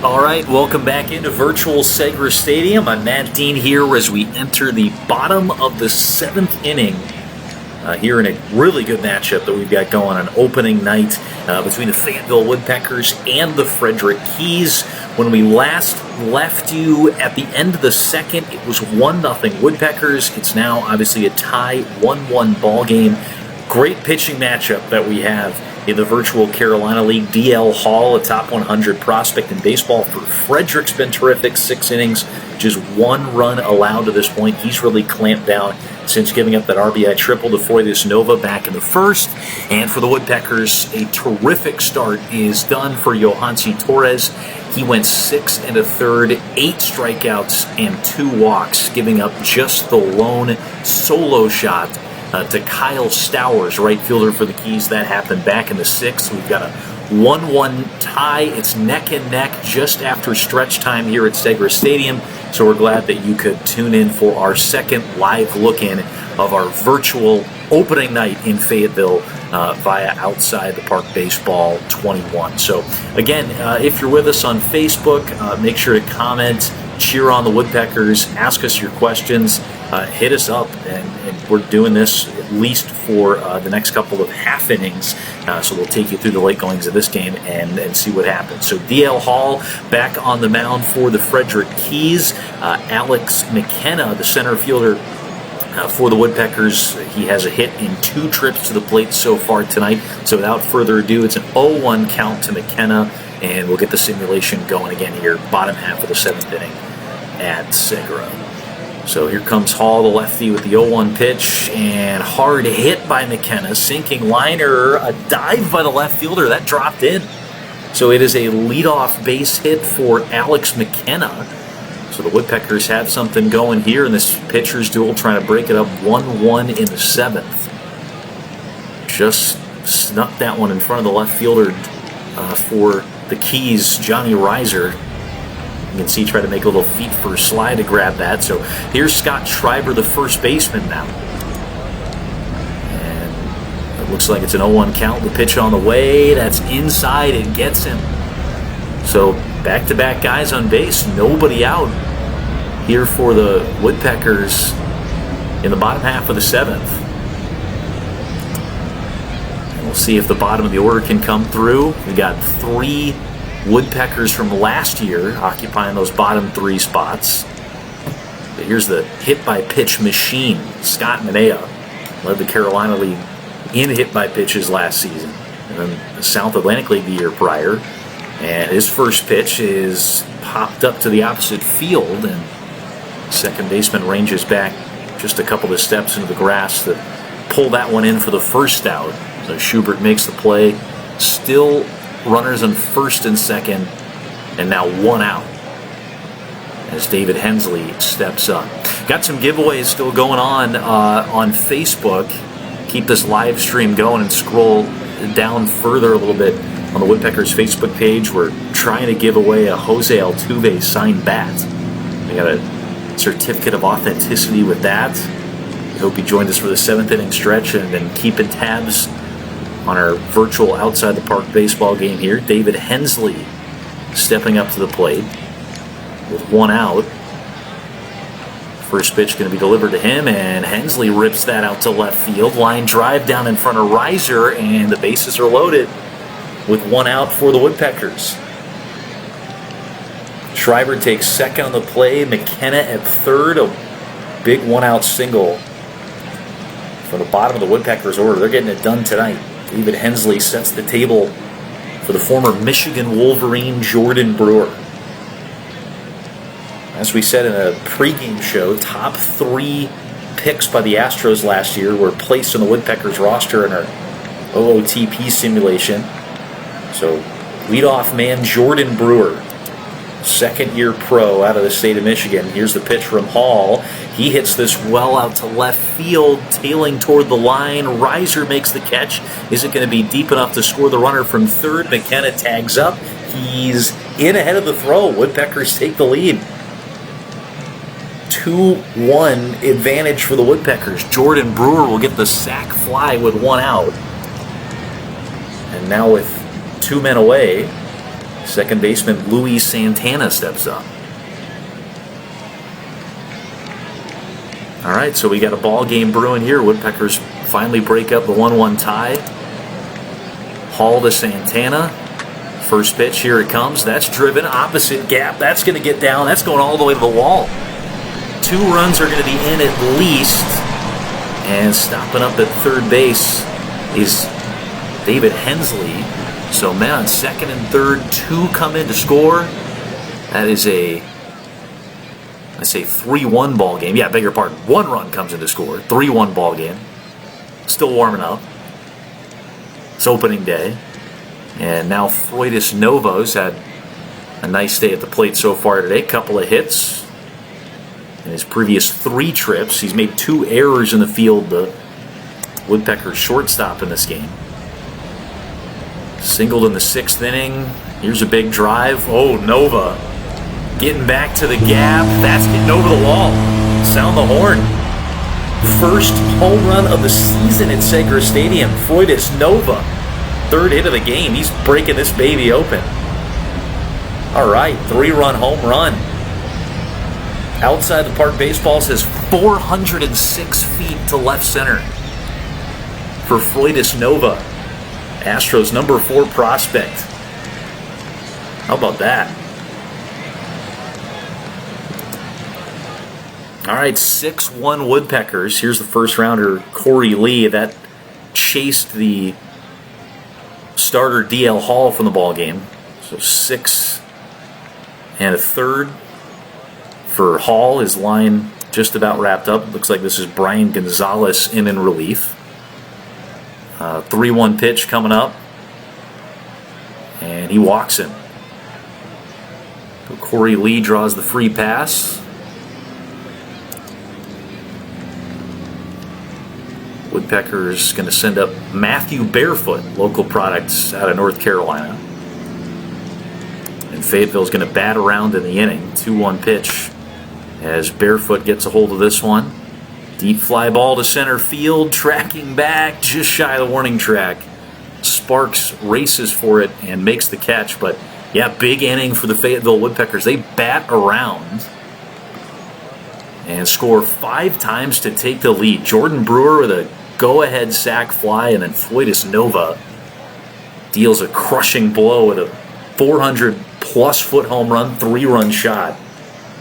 All right, welcome back into virtual Segra Stadium. I'm Matt Dean here as we enter the bottom of the 7th inning here in a really good matchup that we've got going on opening night between the Fayetteville Woodpeckers and the Frederick Keys. When we last left you at the end of the second, it was 1-0 Woodpeckers. It's now obviously a tie 1-1 ball game. Great pitching matchup that we have in the virtual Carolina League. DL Hall, a top 100 prospect in baseball for Frederick's been terrific. 6 innings, just 1 run allowed to this point. He's really clamped down since giving up that RBI triple to Foyetteville Nova back in the first. And for the Woodpeckers, a terrific start is done for Johansi Torres. He went 6 1/3, 8 strikeouts and 2 walks, giving up just the lone solo shot to Kyle Stowers, right fielder for the Keys. That happened back in the 6th. We've got a 1-1 tie. It's neck and neck just after stretch time here at Segra Stadium. So we're glad that you could tune in for our second live look-in of our virtual opening night in Fayetteville via Outside the Park Baseball 21. So again, if you're with us on Facebook, make sure to comment, cheer on the Woodpeckers, ask us your questions, hit us up, and we're doing this at least for the next couple of half innings, so we'll take you through the late goings of this game and see what happens. So DL Hall back on the mound for the Frederick Keys. Alex McKenna, the center fielder for the Woodpeckers, he has a hit in 2 trips to the plate so far tonight. So without further ado, it's an 0-1 count to McKenna, and we'll get the simulation going again here, bottom half of the 7th inning at Segra. So here comes Hall, the lefty, with the 0-1 pitch, and hard hit by McKenna. Sinking liner, a dive by the left fielder. That dropped in. So it is a leadoff base hit for Alex McKenna. So the Woodpeckers have something going here in this pitcher's duel, trying to break it up 1-1 in the 7th. Just snuck that one in front of the left fielder for the Keys, Johnny Reiser. You can see try to make a little feet first slide to grab that. So here's Scott Schreiber, the first baseman now. And it looks like it's an 0-1 count. The pitch on the way. That's inside. It gets him. So back-to-back guys on base. Nobody out here for the Woodpeckers in the bottom half of the 7th. And we'll see if the bottom of the order can come through. We got 3 Woodpeckers from last year occupying those bottom 3 spots. But here's the hit-by-pitch machine. Scott Manea led the Carolina League in hit-by-pitches last season, and then the South Atlantic League the year prior. And his first pitch is popped up to the opposite field, and second baseman ranges back just a couple of steps into the grass to pull that one in for the first out. So Schubert makes the play. Still runners on first and second, and now 1 out as David Hensley steps up. Got some giveaways still going on Facebook. Keep this live stream going and scroll down further a little bit on the Woodpeckers Facebook page. We're trying to give away a Jose Altuve signed bat. We got a certificate of authenticity with that. We hope you joined us for the 7th inning stretch and then keeping tabs on our virtual Outside the Park baseball game here. David Hensley stepping up to the plate with 1 out. First pitch going to be delivered to him, and Hensley rips that out to left field. Line drive down in front of Reiser, and the bases are loaded with 1 out for the Woodpeckers. Schreiber takes second on the play. McKenna at third. A big 1-out single for the bottom of the Woodpeckers order. They're getting it done tonight. David Hensley sets the table for the former Michigan Wolverine Jordan Brewer. As we said in a pregame show, top 3 picks by the Astros last year were placed on the Woodpeckers roster in our OOTP simulation. So leadoff man Jordan Brewer, second-year pro out of the state of Michigan. Here's the pitch from Hall. He hits this well out to left field, tailing toward the line. Reiser makes the catch. Isn't going to be deep enough to score the runner from third. McKenna tags up. He's in ahead of the throw. Woodpeckers take the lead. 2-1 advantage for the Woodpeckers. Jordan Brewer will get the sac fly with 1 out. And now with 2 men away, Second baseman Luis Santana steps up. All right, so we got a ball game brewing here. Woodpeckers finally break up the 1-1 tie. Hall to Santana. First pitch, here it comes. That's driven, opposite gap. That's going to get down. That's going all the way to the wall. 2 runs are going to be in at least. And stopping up at third base is David Hensley. So, man, second and third, 2 come in to score. That is a 3-1 ball game. Yeah, beg your pardon. 1 run comes in to score. 3-1 ball game. Still warming up. It's opening day. And now Frederick Keys had a nice day at the plate so far today. Couple of hits. In his previous 3 trips, he's made 2 errors in the field. The Woodpeckers shortstop in this game. Singled in the 6th inning. Here's a big drive. Oh, Nova getting back to the gap. That's getting over the wall. Sound the horn. First home run of the season at Segra Stadium. Frederick Nova. 3rd hit of the game. He's breaking this baby open. All right, 3-run home run. Outside the park baseball says 406 feet to left center for Frederick Nova, Astros number 4 prospect. How about that? All right, 6-1 Woodpeckers. Here's the first rounder, Corey Lee. That chased the starter DL Hall from the ball game. So 6 1/3 for Hall. His line just about wrapped up. Looks like this is Brian Gonzalez in relief. 3-1 pitch coming up. And he walks him. So Corey Lee draws the free pass. Woodpeckers going to send up Matthew Barefoot, local products out of North Carolina. And Fayetteville's going to bat around in the inning. 2-1 pitch as Barefoot gets a hold of this one. Deep fly ball to center field, tracking back just shy of the warning track. Sparks races for it and makes the catch. But yeah, big inning for the Fayetteville Woodpeckers. They bat around and score 5 times to take the lead. Jordan Brewer with a go-ahead sac fly, and then Frederick Nova deals a crushing blow with a 400-plus foot home run, 3-run shot.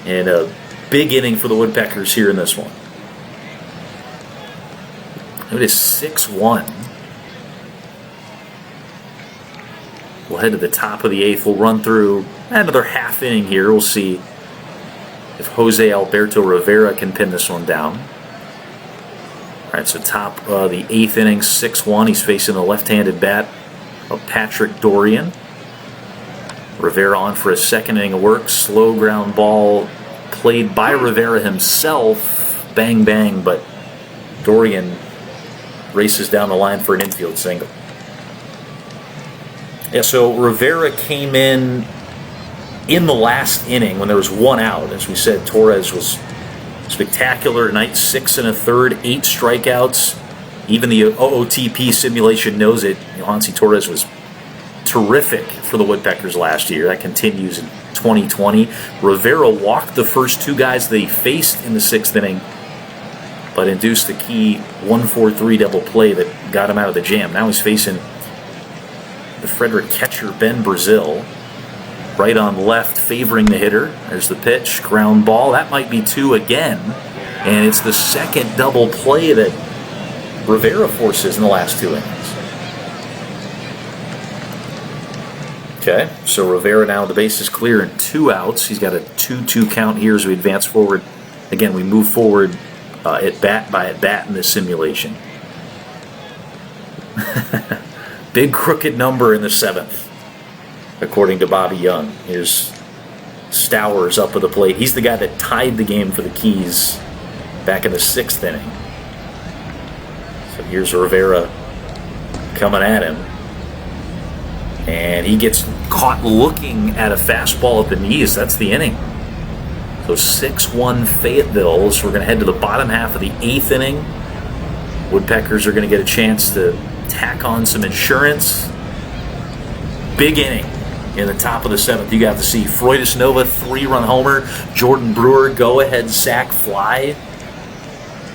And a big inning for the Woodpeckers here in this one. It is 6-1. We'll head to the top of the 8th. We'll run through another half inning here. We'll see if Jose Alberto Rivera can pin this one down. All right, so top of the 8th inning, 6-1. He's facing the left-handed bat of Patrick Dorian. Rivera on for a 2nd inning of work. Slow ground ball played by Rivera himself. Bang, bang, but Dorian races down the line for an infield single. Yeah, so Rivera came in the last inning when there was 1 out. As we said, Torres was spectacular tonight. 6 1/3, 8 strikeouts. Even the OOTP simulation knows it. Hansi Torres was terrific for the Woodpeckers last year. That continues in 2020. Rivera walked the first 2 guys that he faced in the 6th inning, but induced the key 1-4-3 double play that got him out of the jam. Now he's facing the Frederick catcher, Ben Brazil. Right on left, favoring the hitter. There's the pitch, ground ball. That might be 2 again. And it's the 2nd double play that Rivera forces in the last 2 innings. Okay, so Rivera now, the base is clear and 2 outs. He's got a 2-2 count here as we advance forward. Again, we move forward at bat by at bat in this simulation. Big crooked number in the 7th. According to Bobby Young. Here's Stowers up at the plate. He's the guy that tied the game for the Keys back in the 6th inning. So here's Rivera coming at him. And he gets caught looking at a fastball at the knees. That's the inning. So 6-1 Fayetteville. So we're going to head to the bottom half of the 8th inning. Woodpeckers are going to get a chance to tack on some insurance. Big inning in the top of the 7th. You got to see Freudis Nova 3-run homer, Jordan Brewer go-ahead sac fly.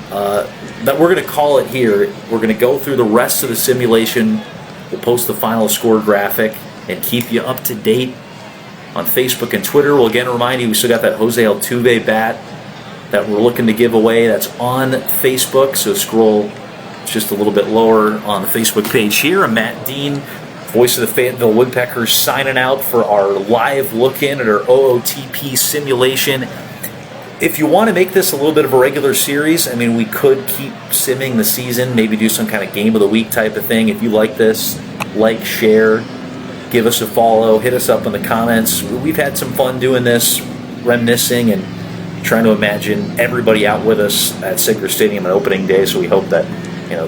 That we're going to call it here. We're going to go through the rest of the simulation. We'll post the final score graphic and keep you up to date on Facebook and Twitter. We'll again remind you we still got that Jose Altuve bat that we're looking to give away. That's on Facebook, so scroll just a little bit lower on the Facebook page here. I'm Matt Dean, voice of the Fayetteville Woodpeckers, signing out for our live look-in at our OOTP simulation. If you want to make this a little bit of a regular series, I mean, we could keep simming the season, maybe do some kind of game of the week type of thing. If you like this, like, share, give us a follow, hit us up in the comments. We've had some fun doing this, reminiscing and trying to imagine everybody out with us at Sigler Stadium on opening day, so we hope that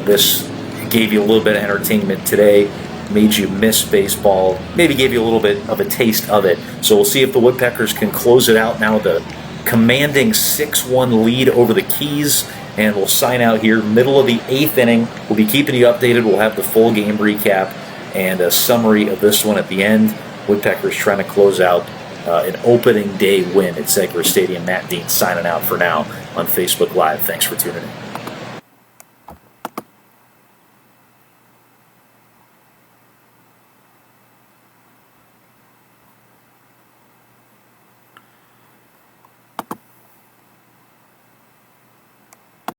this gave you a little bit of entertainment today, made you miss baseball, maybe gave you a little bit of a taste of it. So we'll see if the Woodpeckers can close it out now with a commanding 6-1 lead over the Keys, and we'll sign out here middle of the 8th inning. We'll be keeping you updated. We'll have the full game recap and a summary of this one at the end. Woodpeckers trying to close out an opening day win at Sigler Stadium. Matt Dean signing out for now on Facebook Live. Thanks for tuning in.